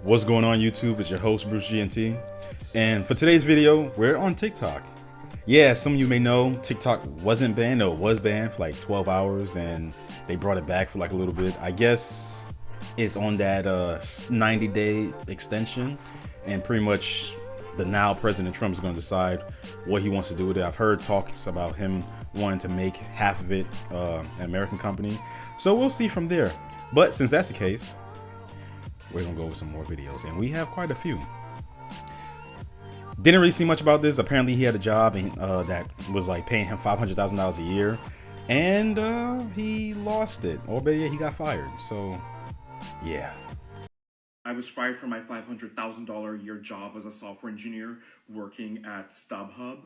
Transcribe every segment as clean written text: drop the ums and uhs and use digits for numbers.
What's going on YouTube? It's your host Bruce GNT, and for today's video we're on TikTok. Yeah, some of you may know TikTok wasn't banned, or was banned for like 12 hours and they brought it back for like a little bit. I guess it's on that 90-day extension, and pretty much the now President Trump is going to decide what he wants to do with it. I've heard talks about him wanting to make half of it an American company, so we'll see from there. But since that's the case, we're gonna go over some more videos, and we have quite a few. Didn't really see much about this. Apparently he had a job that was like paying him $500,000 a year, and he lost it, or better yet, he got fired. So yeah, I was fired from my $500,000 a year job as a software engineer working at StubHub,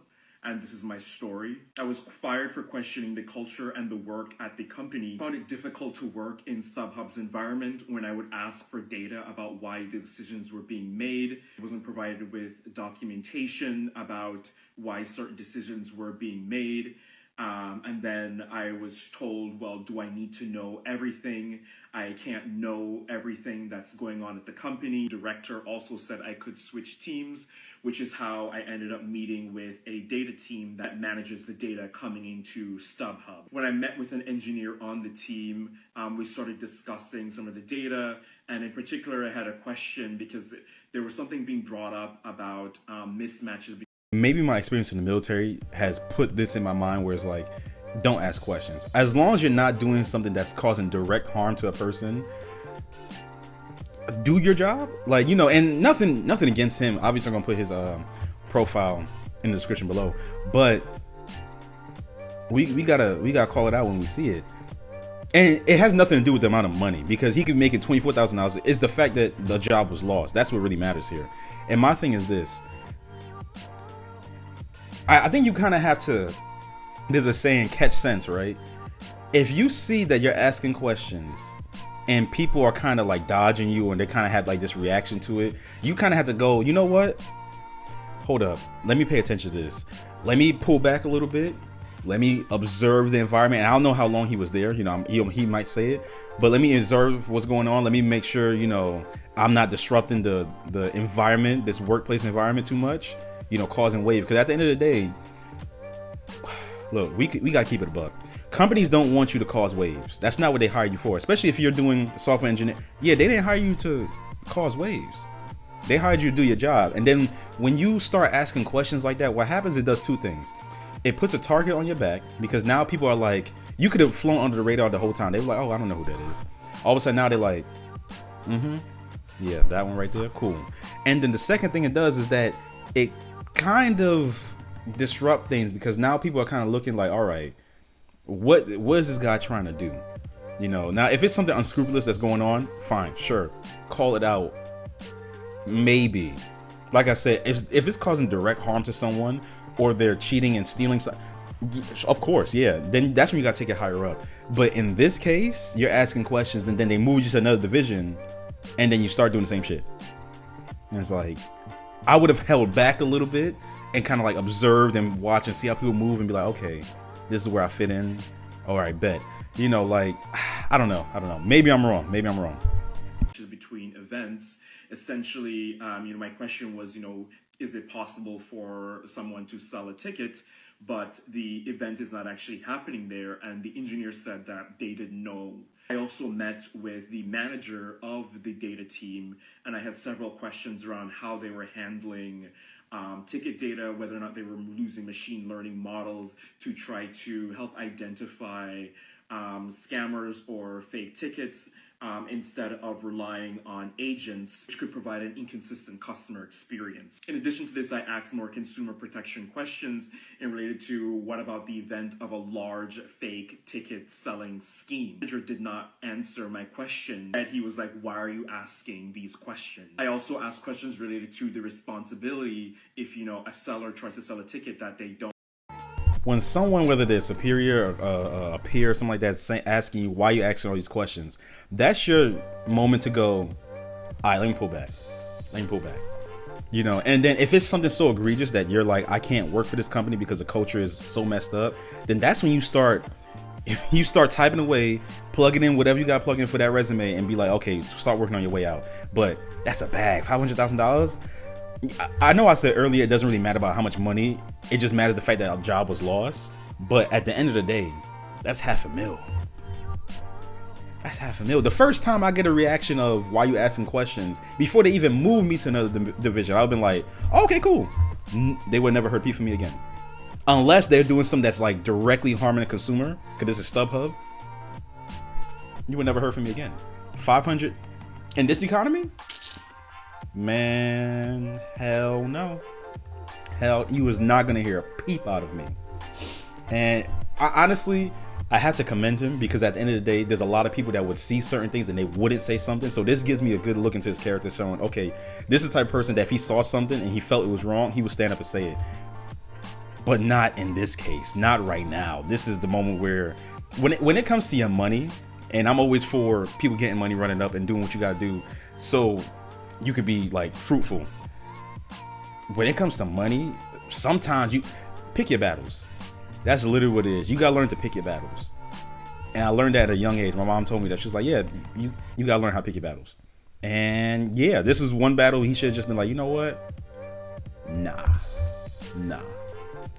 and this is my story. I was fired for questioning the culture and the work at the company. I found it difficult to work in StubHub's environment when I would ask for data about why the decisions were being made. I wasn't provided with documentation about why certain decisions were being made. And then I was told, well, do I need to know everything? I can't know everything that's going on at the company. The director also said I could switch teams, which is how I ended up meeting with a data team that manages the data coming into StubHub. When I met with an engineer on the team, we started discussing some of the data, and in particular, I had a question because there was something being brought up about mismatches. maybe my experience in the military has put this in my mind where it's like, don't ask questions. As long as you're not doing something that's causing direct harm to a person, do your job. Like, you know, and nothing against him. Obviously I'm gonna put his profile in the description below, but we gotta call it out when we see it. And it has nothing to do with the amount of money, because he could make it $24,000. It's the fact that the job was lost. That's what really matters here. And my thing is this: I think you kind of have to, there's a saying, catch sense, right? If you see that you're asking questions and people are kind of like dodging you, and they kind of have like this reaction to it, you kind of have to go, you know what? Hold up. Let me pay attention to this. Let me pull back a little bit. Let me observe the environment. And I don't know how long he was there. You know, he might say it, but let me observe what's going on. Let me make sure, you know, I'm not disrupting the environment, this workplace environment too much, you know, causing waves. Because at the end of the day, look, we gotta keep it a buck. Companies don't want you to cause waves. That's not what they hire you for, especially if you're doing software engineering. Yeah, they didn't hire you to cause waves. They hired you to do your job. And then when you start asking questions like that, what happens, it does two things. It puts a target on your back, because now people are like, you could have flown under the radar the whole time. They were like, oh, I don't know who that is. All of a sudden now they're like, yeah, that one right there, cool. And then the second thing it does is that it kind of disrupt things, because now people are kind of looking like, all right, what is this guy trying to do? You know, now if it's something unscrupulous that's going on, fine, sure, call it out. Maybe, like I said, if it's causing direct harm to someone, or they're cheating and stealing, of course, yeah, then that's when you gotta take it higher up. But in this case, you're asking questions, and then they move you to another division, and then you start doing the same shit. And it's like, I would have held back a little bit and kind of like observed and watch and see how people move and be like, okay, this is where I fit in. All right, bet. You know, like, I don't know. Maybe I'm wrong. Between events, essentially, you know, my question was, you know, is it possible for someone to sell a ticket, but the event is not actually happening there? And the engineer said that they didn't know. I also met with the manager of the data team, and I had several questions around how they were handling ticket data, whether or not they were using machine learning models to try to help identify scammers or fake tickets, instead of relying on agents, which could provide an inconsistent customer experience. In addition to this, I asked more consumer protection questions and related to what about the event of a large fake ticket selling scheme. The manager did not answer my question, and he was like, why are you asking these questions? I also asked questions related to the responsibility if, you know, a seller tries to sell a ticket that they don't. When someone, whether they're superior, a peer, something like that, asking you why you asking all these questions, that's your moment to go, all right, let me pull back. You know, and then if it's something so egregious that you're like, I can't work for this company because the culture is so messed up, then that's when you start You start typing away, plugging in whatever you got plugged in for that resume, and be like, okay, start working on your way out. But that's a bag, $500,000. I know I said earlier it doesn't really matter about how much money. It just matters the fact that a job was lost. But at the end of the day, that's $500,000. That's $500,000. The first time I get a reaction of why you asking questions before they even move me to another division, I've been like, oh, okay, cool. They would never repeat for me again, unless they're doing something that's like directly harming the consumer. Because this is StubHub. You would never heard from me again. 500 in this economy, man. Hell no. Hell, you was not gonna hear a peep out of me. And I honestly had to commend him, because at the end of the day, there's a lot of people that would see certain things and they wouldn't say something. So this gives me a good look into his character, showing, okay, this is the type of person that if he saw something and he felt it was wrong, he would stand up and say it. But not in this case, not right now. This is the moment where when it comes to your money, and I'm always for people getting money, running up and doing what you gotta do so you could be like fruitful. When it comes to money, sometimes you pick your battles. That's literally what it is. You gotta learn to pick your battles. And I learned that at a young age. My mom told me that. She was like, yeah, you gotta learn how to pick your battles. And yeah, this is one battle he should have just been like, you know what? Nah.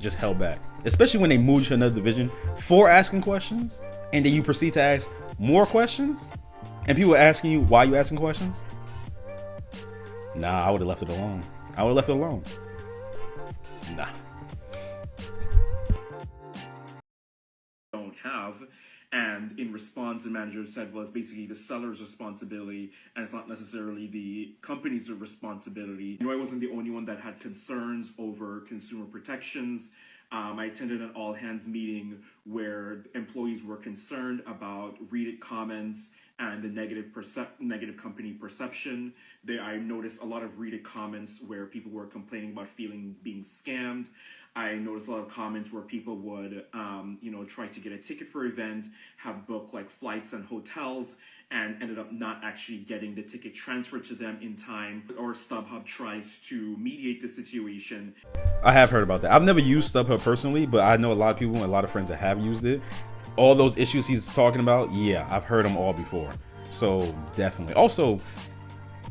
Just held back. Especially when they moved you to another division for asking questions, and then you proceed to ask more questions, and people are asking you why you asking questions. Nah, I would have left it alone. Nah. Don't have. And in response, the manager said, well, it's basically the seller's responsibility, and it's not necessarily the company's responsibility. I wasn't the only one that had concerns over consumer protections. I attended an all-hands meeting where employees were concerned about Reddit comments and the negative company perception. I noticed a lot of Reddit comments where people were complaining about being scammed. I noticed a lot of comments where people would, try to get a ticket for an event, have booked like flights and hotels, and ended up not actually getting the ticket transferred to them in time. Or StubHub tries to mediate the situation. I have heard about that. I've never used StubHub personally, but I know a lot of people and a lot of friends that have used it. All those issues he's talking about, yeah, I've heard them all before. So definitely. Also,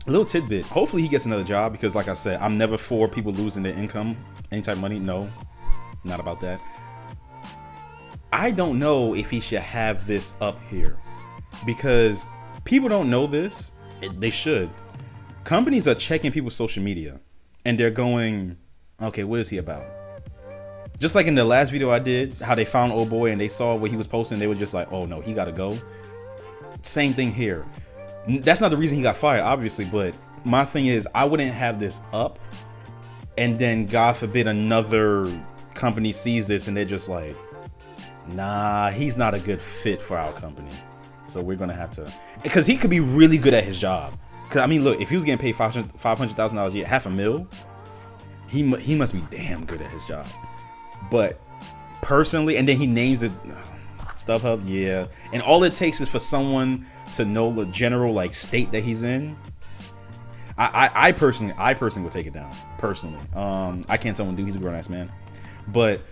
a little tidbit. Hopefully he gets another job, because like I said, I'm never for people losing their income, any type of money. No, not about that. I don't know if he should have this up here, because people don't know this. They should. Companies are checking people's social media and they're going, okay, what is he about? Just like in the last video I did, how they found old boy and they saw what he was posting, they were just like, oh no, he gotta go. Same thing here. That's not the reason he got fired, obviously, but my thing is, I wouldn't have this up and then God forbid another company sees this and they're just like, nah, he's not a good fit for our company. So we're gonna have to, because he could be really good at his job. Because I mean, look, if he was getting paid $500,000 a year, $500,000, he must be damn good at his job. But personally, and then he names it StubHub, yeah. And all it takes is for someone to know the general like state that he's in. I personally would take it down. Personally, I can't tell him, dude, he's a grown ass man. But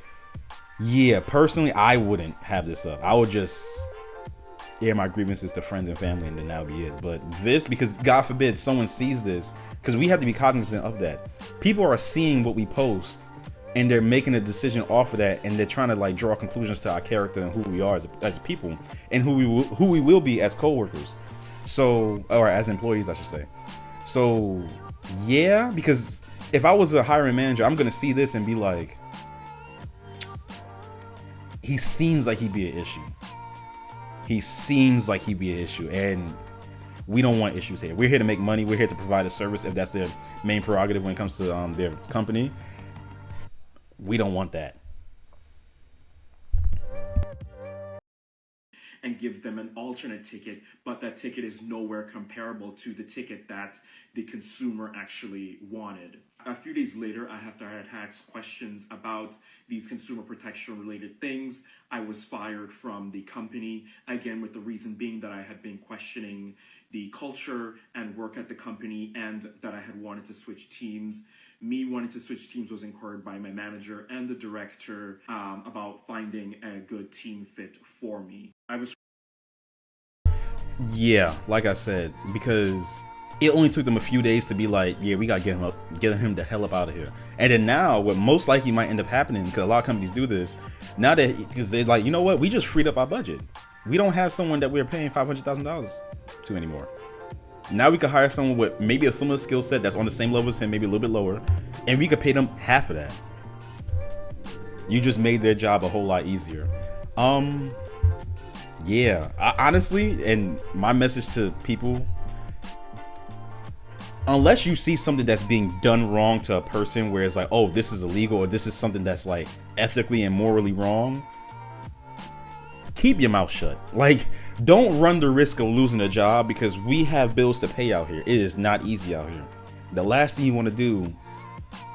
yeah, personally, I wouldn't have this up. I would just air my grievances to friends and family, and then that'll be it. But this, because God forbid someone sees this, because we have to be cognizant of that. People are seeing what we post, and they're making a decision off of that, and they're trying to like draw conclusions to our character and who we are as people, and who we will be as coworkers. So, or as employees, I should say. So, yeah, because if I was a hiring manager, I'm gonna see this and be like, he seems like he'd be an issue. And we don't want issues here. We're here to make money. We're here to provide a service if that's their main prerogative when it comes to their company. We don't want that. And gives them an alternate ticket, but that ticket is nowhere comparable to the ticket that the consumer actually wanted. A few days later, after I had asked questions about these consumer protection related things, I was fired from the company, again with the reason being that I had been questioning the culture and work at the company, and that I had wanted to switch teams. me wanting to switch teams was encouraged by my manager and the director about finding a good team fit for me. I was Yeah, like I said, because it only took them a few days to be like, yeah, we gotta get him the hell up out of here. And then now, what most likely might end up happening, because a lot of companies do this now, that because they're like, you know what, we just freed up our budget. We don't have someone that we're paying $500,000 to anymore. Now we could hire someone with maybe a similar skill set that's on the same level as him, maybe a little bit lower, and we could pay them half of that. You just made their job a whole lot easier. Yeah, honestly, and my message to people, unless you see something that's being done wrong to a person where it's like, oh, this is illegal, or this is something that's like ethically and morally wrong, keep your mouth shut. Like, don't run the risk of losing a job, because we have bills to pay out here. It is not easy out here. The last thing you want to do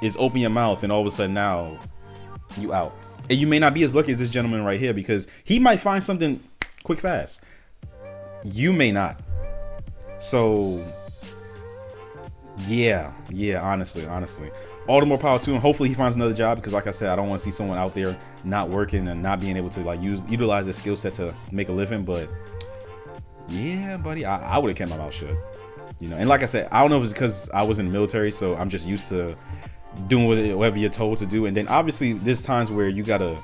is open your mouth and all of a sudden now you out. And you may not be as lucky as this gentleman right here, because he might find something quick, fast. You may not. So yeah, honestly, all the more power to him. Hopefully he finds another job, because like I said, I don't want to see someone out there not working and not being able to like utilize their skill set to make a living. But yeah, buddy, I would have kept my mouth shut, you know. And like I said, I don't know if it's because I was in the military, so I'm just used to doing whatever you're told to do. And then obviously there's times where you gotta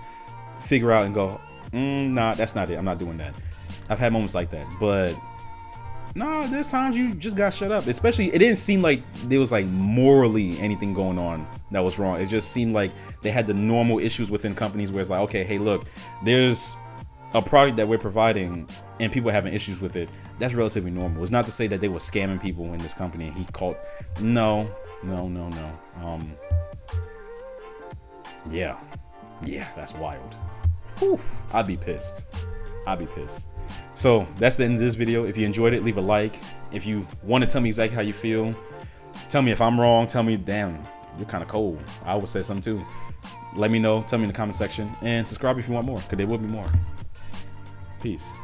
figure out and go, nah, that's not it, I'm not doing that. I've had moments like that, but no, there's times you just got shut up. Especially, it didn't seem like there was like morally anything going on that was wrong. It just seemed like they had the normal issues within companies where it's like, okay, hey, look, there's a product that we're providing and people are having issues with it. That's relatively normal. It's not to say that they were scamming people in this company and he called. No. Yeah, that's wild. Whew. I'd be pissed. So that's the end of this video. If you enjoyed it, leave a like. If you want to tell me exactly how you feel, tell me if I'm wrong, tell me, damn, you're kind of cold, I would say something too. Let me know, tell me in the comment section, and subscribe if you want more, because there will be more. Peace.